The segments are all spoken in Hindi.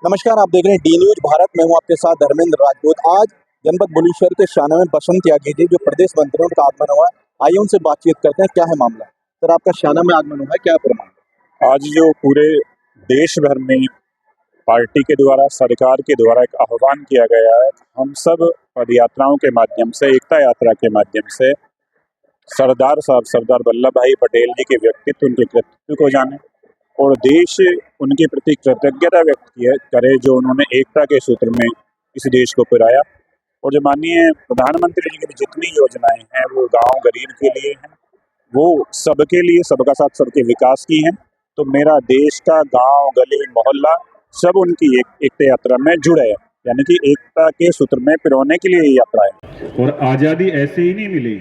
नमस्कार, आप देख रहे हैं डी न्यूज भारत। मैं हूं आपके साथ धर्मेंद्र राजपूत। आज जनपद बुलंदशहर के शाना में बसंत यागी जी जो प्रदेश मंत्रियों का आगमन हुआ है। आइए उनसे बातचीत करते हैं, क्या है मामला। सर, आपका शाना में आगमन हुआ है, क्या प्रमाण? आज जो पूरे देश भर में पार्टी के द्वारा, सरकार के द्वारा एक आह्वान किया गया है, हम सब पद यात्राओं के माध्यम से, एकता यात्रा के माध्यम से सरदार साहब, सरदार वल्लभ भाई पटेल जी के व्यक्तित्व, उनके कृतित्व को जाने और देश उनके प्रति कृतज्ञता व्यक्त करे, जो उन्होंने एकता के सूत्र में इस देश को पिराया। और जो माननीय प्रधानमंत्री जी की जितनी योजनाएं हैं वो गांव गरीब के लिए हैं, वो सबके लिए, सबका साथ सबके विकास की हैं। तो मेरा देश का गांव गली मोहल्ला सब उनकी एकता यात्रा में जुड़े हैं, यानी कि एकता के सूत्र में पिरोने के लिए ये यात्रा है। और आज़ादी ऐसे ही नहीं मिली,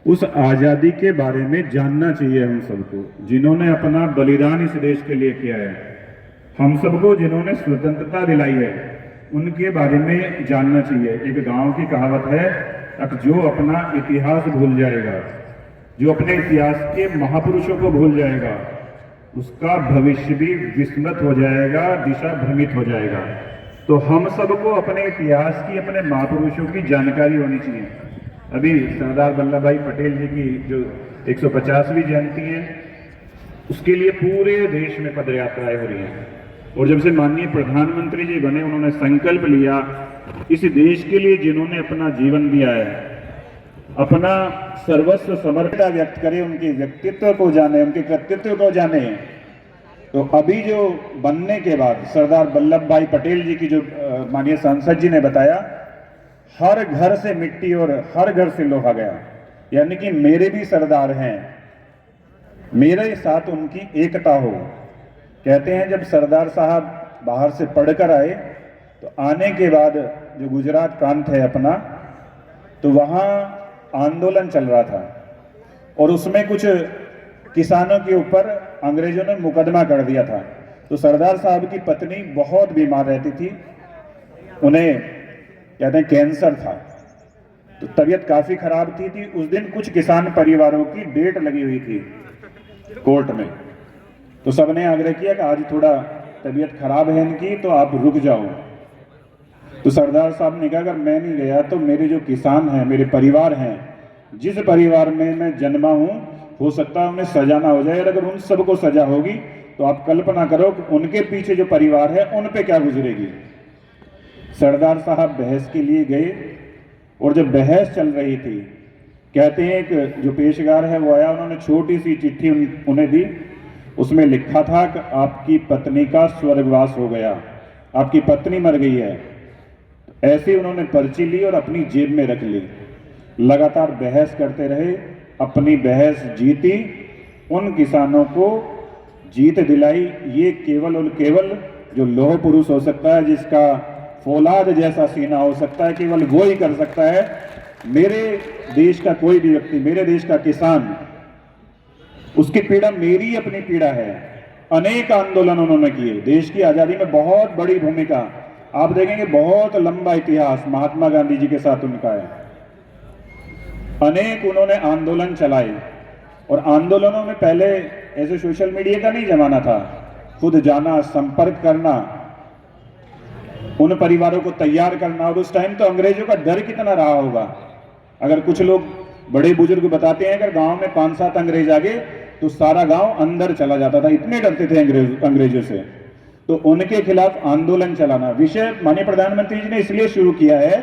उस आज़ादी के बारे में जानना चाहिए हम सबको, जिन्होंने अपना बलिदान इस देश के लिए किया है। हम सबको जिन्होंने स्वतंत्रता दिलाई है उनके बारे में जानना चाहिए। एक गांव की कहावत है, जो अपना इतिहास भूल जाएगा, जो अपने इतिहास के महापुरुषों को भूल जाएगा, उसका भविष्य भी विस्मृत हो जाएगा, दिशा भ्रमित हो जाएगा। तो हम सबको अपने इतिहास की, अपने महापुरुषों की जानकारी होनी चाहिए। अभी सरदार वल्लभ भाई पटेल जी की जो 150वीं जयंती है, उसके लिए पूरे देश में पद यात्राएं हो रही हैं। और जब से माननीय प्रधानमंत्री जी बने, उन्होंने संकल्प लिया, इस देश के लिए जिन्होंने अपना जीवन दिया है, अपना सर्वस्व समर्पण व्यक्त करें, उनके व्यक्तित्व को जाने, उनके कृतित्व को जाने। तो अभी जो बनने के बाद सरदार वल्लभ भाई पटेल जी की जो माननीय सांसद जी ने बताया, हर घर से मिट्टी और हर घर से लोहा गया, यानी कि मेरे भी सरदार हैं, मेरे साथ उनकी एकता हो। कहते हैं जब सरदार साहब बाहर से पढ़कर आए तो आने के बाद जो गुजरात प्रांत है अपना, तो वहाँ आंदोलन चल रहा था और उसमें कुछ किसानों के ऊपर अंग्रेजों ने मुकदमा कर दिया था। तो सरदार साहब की पत्नी बहुत बीमार रहती थी, उन्हें कहते हैं कैंसर था, तो तबीयत काफ़ी खराब थी। उस दिन कुछ किसान परिवारों की डेट लगी हुई थी कोर्ट में, तो सबने आग्रह किया कि आज थोड़ा तबीयत खराब है इनकी, तो आप रुक जाओ। तो सरदार साहब ने कहा अगर मैं नहीं गया तो मेरे जो किसान हैं, मेरे परिवार हैं, जिस परिवार में मैं जन्मा हूँ, हो सकता है उन्हें सजा ना हो जाए। अगर उन सबको सजा होगी तो आप कल्पना करो कि उनके पीछे जो परिवार है उन पे क्या गुजरेगी। सरदार साहब बहस के लिए गए और जब बहस चल रही थी, कहते हैं कि जो पेशकार है वो आया, उन्होंने छोटी सी चिट्ठी उन्हें दी, उसमें लिखा था कि आपकी पत्नी का स्वर्गवास हो गया, आपकी पत्नी मर गई है। ऐसे उन्होंने पर्ची ली और अपनी जेब में रख ली। लगातार बहस करते रहे, अपनी बहस जीती, उन किसानों को जीत दिलाई। ये केवल और केवल जो लौह पुरुष हो सकता है, जिसका फौलाद जैसा सीना हो सकता है, केवल वो ही कर सकता है। मेरे देश का कोई भी व्यक्ति, मेरे देश का किसान, उसकी पीड़ा मेरी अपनी पीड़ा है। अनेक आंदोलन उन्होंने किए, देश की आज़ादी में बहुत बड़ी भूमिका, आप देखेंगे बहुत लंबा इतिहास महात्मा गांधी जी के साथ उनका है। अनेक उन्होंने आंदोलन चलाए और आंदोलनों में पहले ऐसे सोशल मीडिया का नहीं जमाना था, खुद जाना, संपर्क करना, उन परिवारों को तैयार करना। और उस टाइम तो अंग्रेजों का डर कितना रहा होगा। अगर कुछ लोग बड़े बुजुर्ग बताते हैं अगर गांव में 5-7 अंग्रेज आ गए तो सारा गांव अंदर चला जाता था, इतने डरते थे अंग्रेजों से। तो उनके खिलाफ आंदोलन चलाना विषय माननीय प्रधानमंत्री जी ने इसलिए शुरू किया है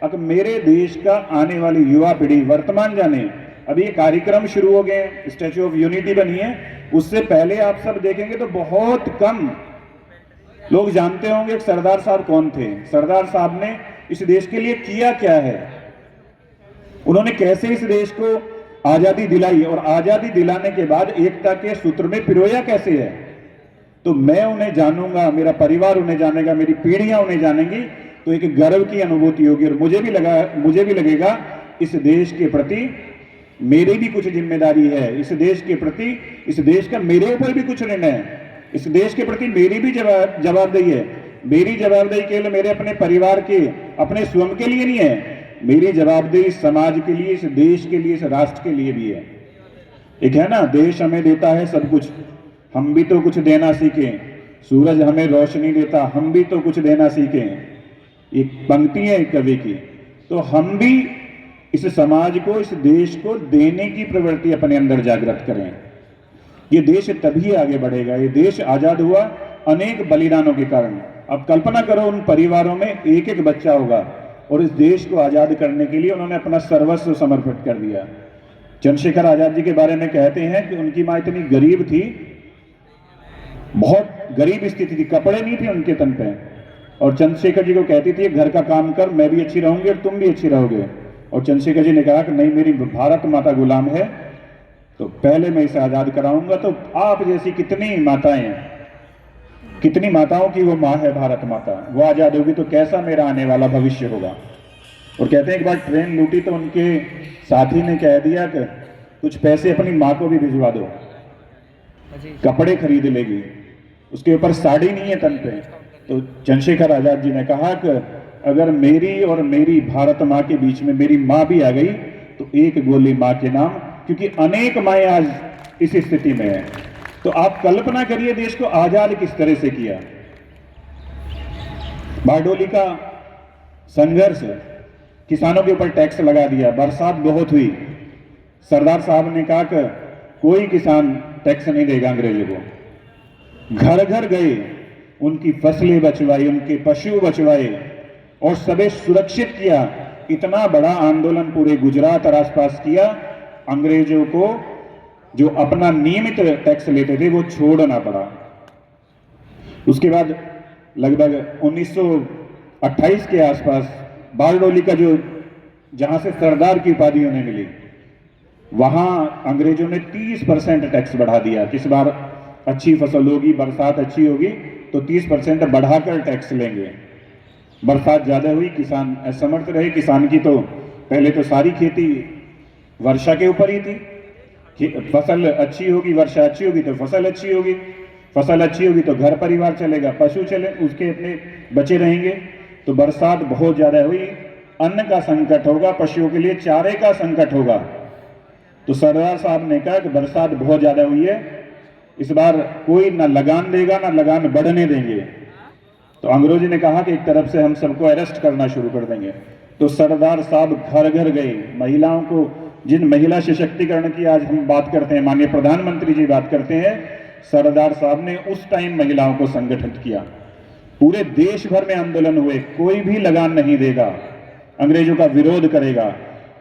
कि मेरे देश का आने वाली युवा पीढ़ी वर्तमान जाने। अभी ये कार्यक्रम शुरू हो गए, स्टैच्यू ऑफ यूनिटी बनी है, उससे पहले आप सब देखेंगे तो बहुत कम लोग जानते होंगे कि सरदार साहब कौन थे, सरदार साहब ने इस देश के लिए किया क्या है, उन्होंने कैसे इस देश को आजादी दिलाई और आजादी दिलाने के बाद एकता के सूत्र में पिरोया कैसे है। तो मैं उन्हें जानूंगा, मेरा परिवार उन्हें जानेगा, मेरी पीढ़ियां उन्हें जानेंगी, तो एक गर्व की अनुभूति होगी। और मुझे भी लगेगा इस देश के प्रति मेरी भी कुछ जिम्मेदारी है, इस देश के प्रति, इस देश का मेरे ऊपर भी कुछ ऋण है, इस देश के प्रति मेरी भी जवाबदेही है। मेरी जवाबदेही केवल मेरे अपने परिवार के, अपने स्वयं के लिए नहीं है, मेरी जवाबदेही समाज के लिए, इस देश के लिए, इस राष्ट्र के लिए भी है। एक है ना, देश हमें देता है सब कुछ, हम भी तो कुछ देना सीखें। सूरज हमें रोशनी देता, हम भी तो कुछ देना सीखें। एक पंक्ति है एक कवि की। तो हम भी इस समाज को, इस देश को देने की प्रवृत्ति अपने अंदर जागृत करें। ये देश तभी आगे बढ़ेगा। ये देश आजाद हुआ अनेक बलिदानों के कारण। अब कल्पना करो उन परिवारों में एक एक बच्चा होगा और इस देश को आजाद करने के लिए उन्होंने अपना सर्वस्व समर्पित कर दिया। चंद्रशेखर आजाद जी के बारे में कहते हैं कि उनकी माँ इतनी गरीब थी, बहुत गरीब स्थिति थी, कपड़े नहीं थे उनके तन पे, और चंद्रशेखर जी को कहती थी घर का काम कर, मैं भी अच्छी रहूंगी और तुम भी अच्छी रहोगे। और चंद्रशेखर जी ने कहा कि नहीं, मेरी भारत माता गुलाम है, तो पहले मैं इसे आजाद कराऊंगा। तो आप जैसी कितनी माताएं, कितनी माताओं की वो माँ है भारत माता, वो आजाद होगी तो कैसा मेरा आने वाला भविष्य होगा। और कहते हैं एक बार ट्रेन लूटी तो उनके साथी ने कह दिया कि कुछ पैसे अपनी माँ को भी भिजवा दो, कपड़े खरीद लेगी, उसके ऊपर साड़ी नहीं है तन पे। तो चंद्रशेखर आजाद जी ने कहा कि अगर मेरी और मेरी भारत माँ के बीच में मेरी माँ भी आ गई तो एक गोली माँ के नाम, क्योंकि अनेक माएँ आज इस स्थिति में है। तो आप कल्पना करिए देश को आजाद किस तरह से किया। बारडोली का संघर्ष, किसानों के ऊपर टैक्स लगा दिया, बरसात बहुत हुई, सरदार साहब ने कहा कि कोई किसान टैक्स नहीं देगा अंग्रेजों को। घर घर गए, उनकी फसलें बचवाई, उनके पशु बचवाए और सबे सुरक्षित किया। इतना बड़ा आंदोलन पूरे गुजरात और आसपास किया। अंग्रेजों को जो अपना नियमित टैक्स लेते थे वो छोड़ना पड़ा। उसके बाद लगभग 1928 के आसपास बारडोली का जो, जहां से सरदार की उपाधि उन्हें मिली, वहां अंग्रेजों ने 30% टैक्स बढ़ा दिया। किस बार अच्छी फसल होगी, बरसात अच्छी होगी तो 30% बढ़ाकर टैक्स लेंगे। बरसात ज्यादा हुई, किसान असमर्थ रहे। किसान की तो पहले तो सारी खेती वर्षा के ऊपर ही थी। फसल अच्छी होगी, वर्षा अच्छी होगी तो फसल अच्छी होगी, फसल अच्छी होगी तो घर परिवार चलेगा, पशु चले, उसके अपने बचे रहेंगे। तो बरसात बहुत ज्यादा हुई, अन्न का संकट होगा, पशुओं के लिए चारे का संकट होगा। तो सरदार साहब ने कहा कि बरसात बहुत ज्यादा हुई है, इस बार कोई ना लगान देगा ना लगान बढ़ने देंगे। तो अंग्रेजी ने कहा कि एक तरफ से हम सबको अरेस्ट करना शुरू कर देंगे। तो सरदार साहब घर घर गए, महिलाओं को, जिन महिला सशक्तिकरण की आज हम बात करते हैं, माननीय प्रधानमंत्री जी बात करते हैं, सरदार साहब ने उस टाइम महिलाओं को संगठित किया। पूरे देश भर में आंदोलन हुए, कोई भी लगान नहीं देगा, अंग्रेजों का विरोध करेगा।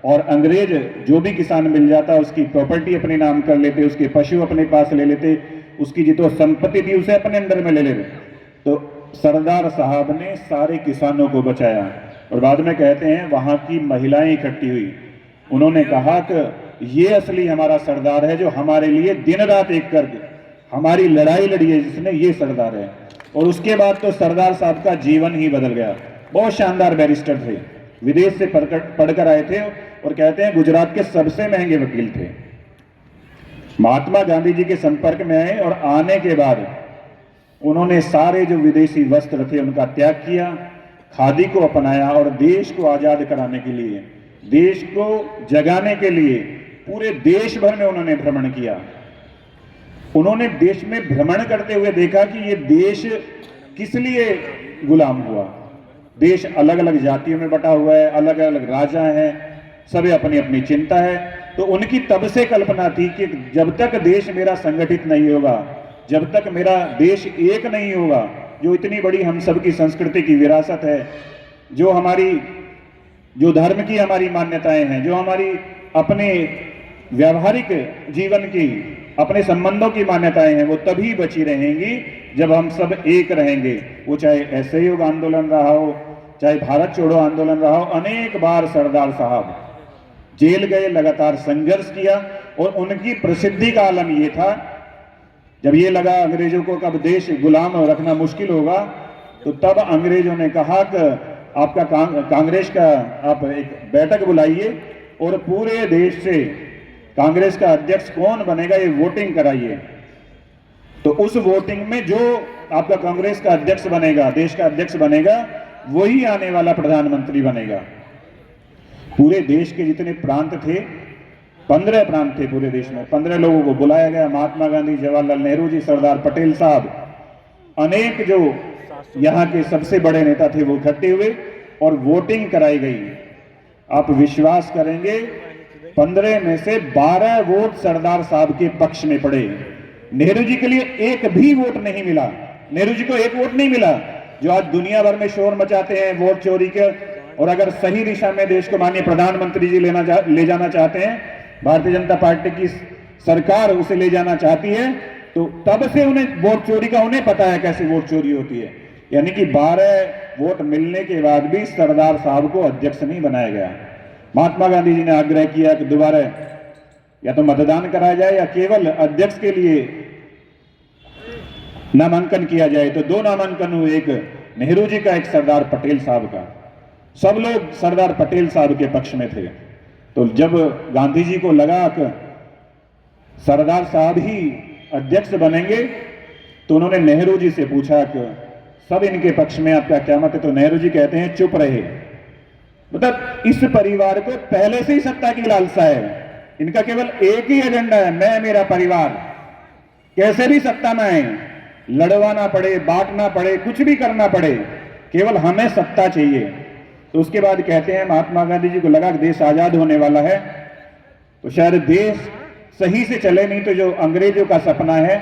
और अंग्रेज जो भी किसान मिल जाता उसकी प्रॉपर्टी अपने नाम कर लेते, उसके पशु अपने पास ले लेते, उसकी जितो संपत्ति थी उसे अपने अंडर में ले लेते। तो सरदार साहब ने सारे किसानों को बचाया। और बाद में कहते हैं वहां की महिलाएं इकट्ठी हुई, उन्होंने कहा कि ये असली हमारा सरदार है जो हमारे लिए दिन रात एक कर हमारी लड़ाई लड़ी है, जिसने ये सरदार है। और उसके बाद तो सरदार साहब का जीवन ही बदल गया। बहुत शानदार बैरिस्टर थे, विदेश से पढ़कर आए थे और कहते हैं गुजरात के सबसे महंगे वकील थे। महात्मा गांधी जी के संपर्क में आए और आने के बाद उन्होंने सारे जो विदेशी वस्त्र थे उनका त्याग किया, खादी को अपनाया और देश को आजाद कराने के लिए, देश को जगाने के लिए पूरे देश भर में उन्होंने भ्रमण किया। उन्होंने देश में भ्रमण करते हुए देखा कि ये देश किस लिए गुलाम हुआ। देश अलग अलग जातियों में बटा हुआ है, अलग अलग राजा हैं, सभी अपनी अपनी चिंता है। तो उनकी तब से कल्पना थी कि जब तक देश मेरा संगठित नहीं होगा, जब तक मेरा देश एक नहीं होगा, जो इतनी बड़ी हम सब की संस्कृति की विरासत है, जो हमारी, जो धर्म की हमारी मान्यताएं हैं, जो हमारी अपने व्यावहारिक जीवन की, अपने संबंधों की मान्यताएं हैं, वो तभी बची रहेंगी जब हम सब एक रहेंगे। वो चाहे असहयोग आंदोलन रहा हो, चाहे भारत छोड़ो आंदोलन रहा हो। अनेक बार सरदार साहब जेल गए, लगातार संघर्ष किया और उनकी प्रसिद्धि का आलम ये था, जब ये लगा अंग्रेजों को कब देश गुलाम रखना मुश्किल होगा, तो तब अंग्रेजों ने कहा कि आपका कांग्रेस का आप एक बैठक बुलाइए और पूरे देश से कांग्रेस का अध्यक्ष कौन बनेगा ये वोटिंग कराइए। तो उस वोटिंग में जो आपका कांग्रेस का अध्यक्ष बनेगा, देश का अध्यक्ष बनेगा, वही आने वाला प्रधानमंत्री बनेगा। पूरे देश के जितने प्रांत थे, 15 प्रांत थे पूरे देश में, 15 लोगों को बुलाया गया। महात्मा गांधी, जवाहरलाल नेहरू जी, सरदार पटेल साहब, अनेक जो यहाँ के सबसे बड़े नेता थे वो इकट्ठे हुए और वोटिंग कराई गई। आप विश्वास करेंगे 15 में से 12 वोट सरदार साहब के पक्ष में पड़े। नेहरू जी के लिए एक भी वोट नहीं मिला, नेहरू जी को एक वोट नहीं मिला। जो आज दुनिया भर में शोर मचाते हैं वोट चोरी के, और अगर सही दिशा में देश को माननीय प्रधानमंत्री जी ले जाना चाहते हैं, भारतीय जनता पार्टी की सरकार उसे ले जाना चाहती है, तो तब से उन्हें वोट चोरी का उन्हें पता है कैसे वोट चोरी होती है। यानी कि 12 वोट मिलने के बाद भी सरदार साहब को अध्यक्ष नहीं बनाया गया। महात्मा गांधी जी ने आग्रह किया कि दोबारा या तो मतदान कराया जाए या केवल अध्यक्ष के लिए नामांकन किया जाए। तो 2 नामांकन हुए, एक नेहरू जी का, एक सरदार पटेल साहब का। सब लोग सरदार पटेल साहब के पक्ष में थे। तो जब गांधी जी को लगा कि सरदार साहब ही अध्यक्ष बनेंगे, तो उन्होंने नेहरू जी से पूछा कि सब इनके पक्ष में आपका क्या मत है। तो नेहरू जी कहते हैं चुप रहे। मतलब इस परिवार को पहले से ही सत्ता की लालसा है, इनका केवल एक ही एजेंडा है, मैं मेरा परिवार। कैसे भी सत्ता में आए, लड़वाना पड़े, बांटना पड़े, कुछ भी करना पड़े, केवल हमें सत्ता चाहिए। तो उसके बाद कहते हैं महात्मा गांधी जी को लगा कि देश आजाद होने वाला है, तो शायद देश सही से चले, नहीं तो जो अंग्रेजों का सपना है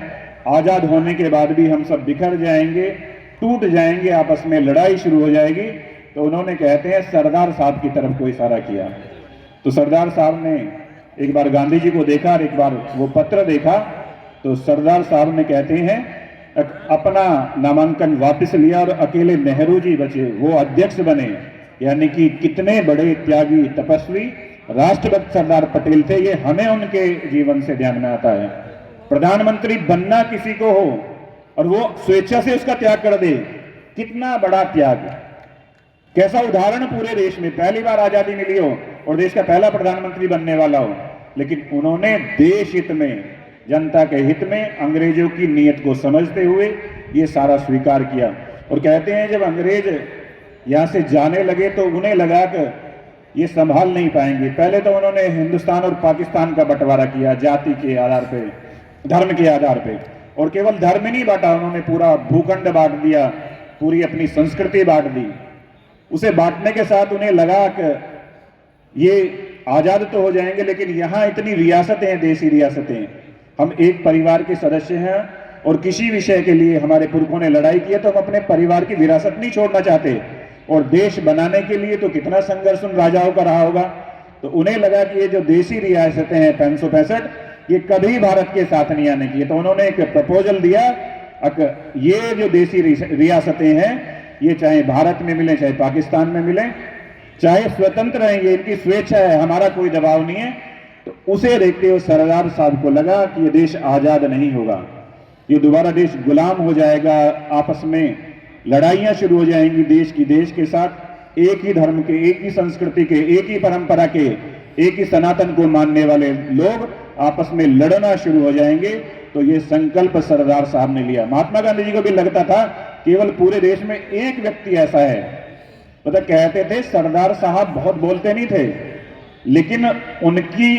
आजाद होने के बाद भी हम सब बिखर जाएंगे, टूट जाएंगे, आपस में लड़ाई शुरू हो जाएगी। तो उन्होंने कहते हैं सरदार साहब की तरफ को इशारा किया। तो सरदार साहब ने एक बार गांधी जी को देखा और एक बार वो पत्र देखा। तो सरदार साहब ने कहते हैं अपना नामांकन वापस लिया और अकेले नेहरू जी बचे, वो अध्यक्ष बने। यानी कि कितने बड़े त्यागी, तपस्वी, राष्ट्रभक्त सरदार पटेल थे, ये हमें उनके जीवन से ध्यान में आता है। प्रधानमंत्री बनना किसी को हो और वो स्वेच्छा से उसका त्याग कर दे, कितना बड़ा त्याग, कैसा उदाहरण पूरे देश में। पहली बार आजादी मिली हो और देश का पहला प्रधानमंत्री बनने वाला हो, लेकिन उन्होंने देश हित में, जनता के हित में, अंग्रेजों की नीयत को समझते हुए ये सारा स्वीकार किया। और कहते हैं जब अंग्रेज यहां से जाने लगे तो उन्हें लगा कि ये संभाल नहीं पाएंगे। पहले तो उन्होंने हिंदुस्तान और पाकिस्तान का बंटवारा किया जाति के आधार पे, धर्म के आधार पे, और केवल धर्म ही नहीं बांटा, उन्होंने पूरा भूखंड बांट दिया, पूरी अपनी संस्कृति बांट दी। उसे बांटने के साथ उन्हें लगा कि ये आजाद तो हो जाएंगे, लेकिन यहाँ इतनी रियासतें हैं, देसी रियासतें, हम एक परिवार के सदस्य हैं और किसी विषय के लिए हमारे पुरखों ने लड़ाई की है, तो हम अपने परिवार की विरासत नहीं छोड़ना चाहते। और देश बनाने के लिए तो कितना संघर्ष उन राजाओं का रहा होगा। तो उन्हें लगा कि ये जो देशी रियासतें हैं 565, ये कभी भारत के साथ नहीं आने की। तो उन्होंने एक प्रपोजल दिया, ये जो देशी रियासतें हैं ये चाहे भारत में मिले, चाहे पाकिस्तान में मिले, चाहे स्वतंत्र हैं, ये इनकी स्वेच्छा है, हमारा कोई दबाव नहीं है। तो उसे देखते हुए सरदार साहब को लगा कि ये देश आजाद नहीं होगा, ये दोबारा देश गुलाम हो जाएगा, आपस में लड़ाइयां शुरू हो जाएंगी देश की देश के साथ। एक ही धर्म के, एक ही संस्कृति के, एक ही परंपरा के, एक ही सनातन को मानने वाले लोग आपस में लड़ना शुरू हो जाएंगे। तो ये संकल्प सरदार साहब ने लिया। महात्मा गांधी जी को भी लगता था केवल पूरे देश में एक व्यक्ति ऐसा है, मतलब कहते थे सरदार साहब बहुत बोलते नहीं थे, लेकिन उनकी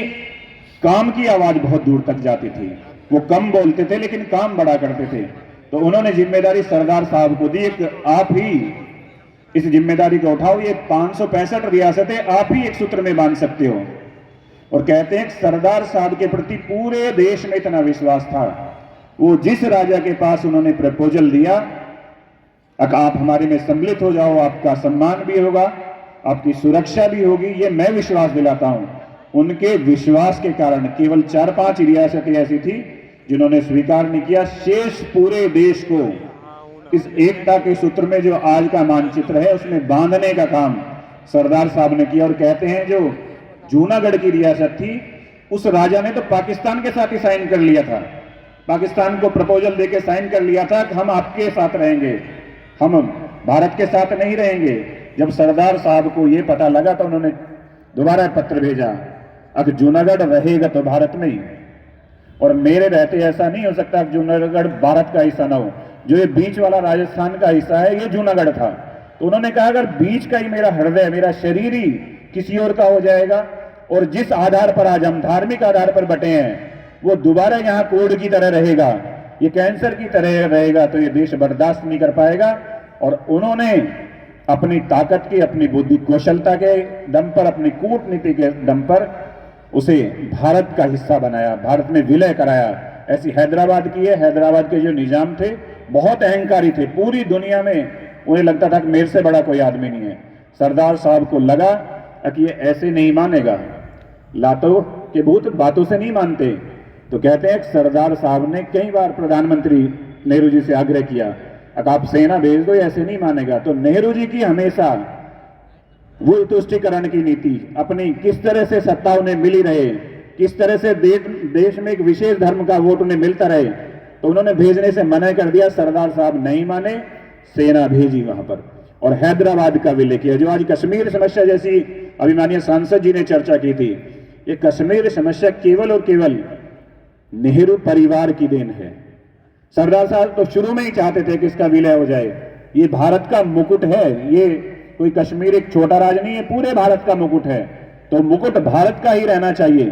काम की आवाज बहुत दूर तक जाती थी। वो कम बोलते थे लेकिन काम बड़ा करते थे। तो उन्होंने जिम्मेदारी सरदार साहब को दी, आप ही इस जिम्मेदारी को उठाओ, ये 565 रियासतें आप ही एक सूत्र में बांध सकते हो। और कहते हैं सरदार साहब के प्रति पूरे देश में इतना विश्वास था, वो जिस राजा के पास उन्होंने प्रपोजल दिया, आप हमारे में सम्मिलित हो जाओ, आपका सम्मान भी होगा, आपकी सुरक्षा भी होगी, ये मैं विश्वास दिलाता हूं। उनके विश्वास के कारण केवल 4-5 रियासतें ऐसी थी जिन्होंने स्वीकार नहीं किया। शेष पूरे देश को इस एकता के सूत्र में जो आज का मानचित्र है उसमें बांधने का काम सरदार साहब ने किया। और कहते हैं जो जूनागढ़ की रियासत थी, उस राजा ने तो पाकिस्तान के साथ ही साइन कर लिया था, पाकिस्तान को प्रपोजल देके साइन कर लिया था कि हम आपके साथ रहेंगे, हम भारत के साथ नहीं रहेंगे। जब सरदार साहब को यह पता लगा तो उन्होंने दोबारा पत्र भेजा, अगर जूनागढ़ रहेगा तो भारत में ही, और मेरे रहते ऐसा नहीं हो सकता कि जूनागढ़ भारत का हिस्सा ना हो। जो ये बीच वाला राजस्थान का हिस्सा है ये जूनागढ़ था। तो उन्होंने कहा अगर बीच का ही मेरा हृदय, मेरा शरीर ही किसी और का हो जाएगा, और जिस आधार पर आज हम धार्मिक आधार पर बटे हैं वो दोबारा यहाँ कोड की तरह रहेगा, ये कैंसर की तरह रहेगा तो ये देश बर्दाश्त नहीं कर पाएगा। और उन्होंने अपनी ताकत की, अपनी बुद्धि कौशलता के दम पर, अपनी कूटनीति के दम पर उसे भारत का हिस्सा बनाया, भारत में विलय कराया। ऐसी हैदराबाद की है। हैदराबाद के जो निजाम थे बहुत अहंकारी थे, पूरी दुनिया में उन्हें लगता था कि मेरे से बड़ा कोई आदमी नहीं है। सरदार साहब को लगा कि ये ऐसे नहीं मानेगा, लातों के भूत बातों से नहीं मानते। तो कहते हैं कि सरदार साहब ने कई बार प्रधानमंत्री नेहरू जी से आग्रह किया, अगर आप सेना भेज दो, ऐसे नहीं मानेगा। तो नेहरू जी की हमेशा वो तुष्टिकरण की नीति, अपनी किस तरह से सत्ता उन्हें मिली रहे, किस तरह से देश में एक विशेष धर्म का वोट उन्हें मिलता रहे, तो उन्होंने भेजने से मना कर दिया। सरदार साहब नहीं माने, सेना भेजी वहां पर और हैदराबाद का विलय किया। जो आज कश्मीर समस्या जैसी अभिमानीय सांसद जी ने चर्चा की थी, ये कश्मीर समस्या केवल और केवल नेहरू परिवार की देन है। सरदार साहब तो शुरू में ही चाहते थे कि इसका विलय हो जाए। ये भारत का मुकुट है, ये कोई कश्मीर एक छोटा राज्य नहीं है, पूरे भारत का मुकुट है, तो मुकुट भारत का ही रहना चाहिए।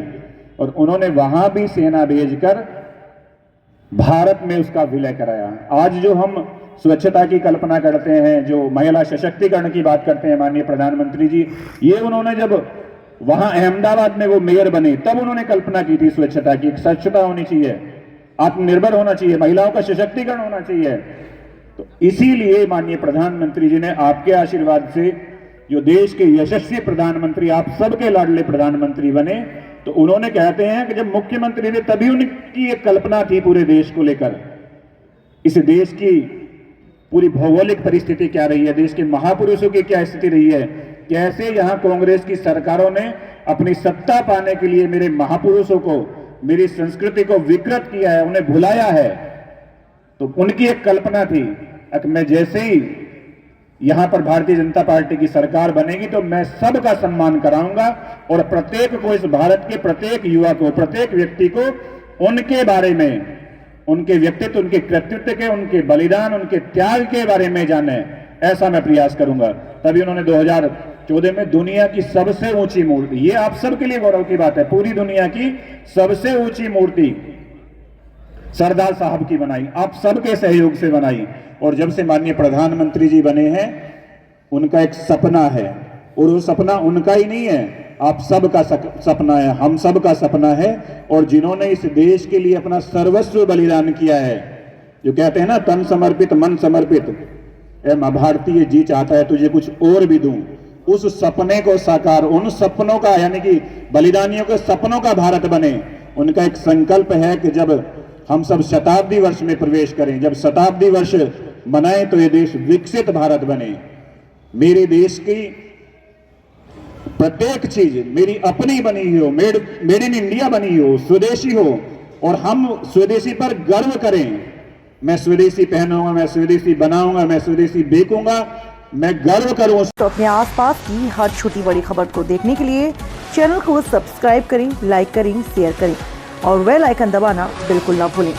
और उन्होंने वहां भी सेना भेजकर भारत में उसका विलय कराया। आज जो हम स्वच्छता की कल्पना करते हैं, जो महिला सशक्तिकरण की बात करते हैं माननीय प्रधानमंत्री जी, ये उन्होंने जब वहां अहमदाबाद में वो मेयर बने तब उन्होंने कल्पना की थी स्वच्छता की। स्वच्छता होनी चाहिए, आत्मनिर्भर होना चाहिए, महिलाओं का सशक्तिकरण होना चाहिए। तो इसीलिए माननीय प्रधानमंत्री जी ने आपके आशीर्वाद से जो देश के यशस्वी प्रधानमंत्री, आप सबके लाडले प्रधानमंत्री बने, तो उन्होंने कहते हैं कि जब मुख्यमंत्री थे तभी उनकी एक कल्पना थी पूरे देश को लेकर, इस देश की पूरी भौगोलिक परिस्थिति क्या रही है, देश के महापुरुषों की क्या स्थिति रही है, कैसे यहां कांग्रेस की सरकारों ने अपनी सत्ता पाने के लिए मेरे महापुरुषों को, मेरी संस्कृति को विकृत किया है, उन्हें भुलाया है। तो उनकी एक कल्पना थी कि मैं जैसे ही यहां पर भारतीय जनता पार्टी की सरकार बनेगी तो मैं सबका सम्मान कराऊंगा और प्रत्येक को, इस भारत के प्रत्येक युवा को, प्रत्येक व्यक्ति को उनके बारे में, उनके व्यक्तित्व, उनके कृतित्व के, उनके बलिदान, उनके त्याग के बारे में जाने, ऐसा मैं प्रयास करूंगा। तभी उन्होंने 2014 में दुनिया की सबसे ऊंची मूर्ति, ये आप सबके लिए गौरव की बात है, पूरी दुनिया की सबसे ऊंची मूर्ति सरदार साहब की बनाई, आप सबके सहयोग से बनाई। और जब से माननीय प्रधानमंत्री जी बने हैं, उनका एक सपना है, और वो सपना उनका ही नहीं है, आप सबका सपना है, हम सबका सपना है। और जिन्होंने इस देश के लिए अपना सर्वस्व बलिदान किया है, जो कहते हैं ना तन समर्पित मन समर्पित, मां भारती जी चाहता है तुझे कुछ और भी दूं, उस सपने को साकार, उन सपनों का, यानी कि बलिदानियों के सपनों का भारत बने। उनका एक संकल्प है कि जब हम सब शताब्दी वर्ष में प्रवेश करें, जब शताब्दी वर्ष मनाएं, तो ये देश विकसित भारत बने। मेरे देश की प्रत्येक चीज मेरी अपनी बनी हो, मेड इन इंडिया बनी हो, स्वदेशी हो, और हम स्वदेशी पर गर्व करें। मैं स्वदेशी पहनूंगा, मैं स्वदेशी बनाऊंगा, मैं स्वदेशी बेचूंगा, मैं गर्व करूं। तो अपने आसपास की हर छोटी बड़ी खबर को देखने के लिए चैनल को सब्सक्राइब करें, लाइक करें, शेयर करें और बेल आइकन दबाना बिल्कुल ना भूलें।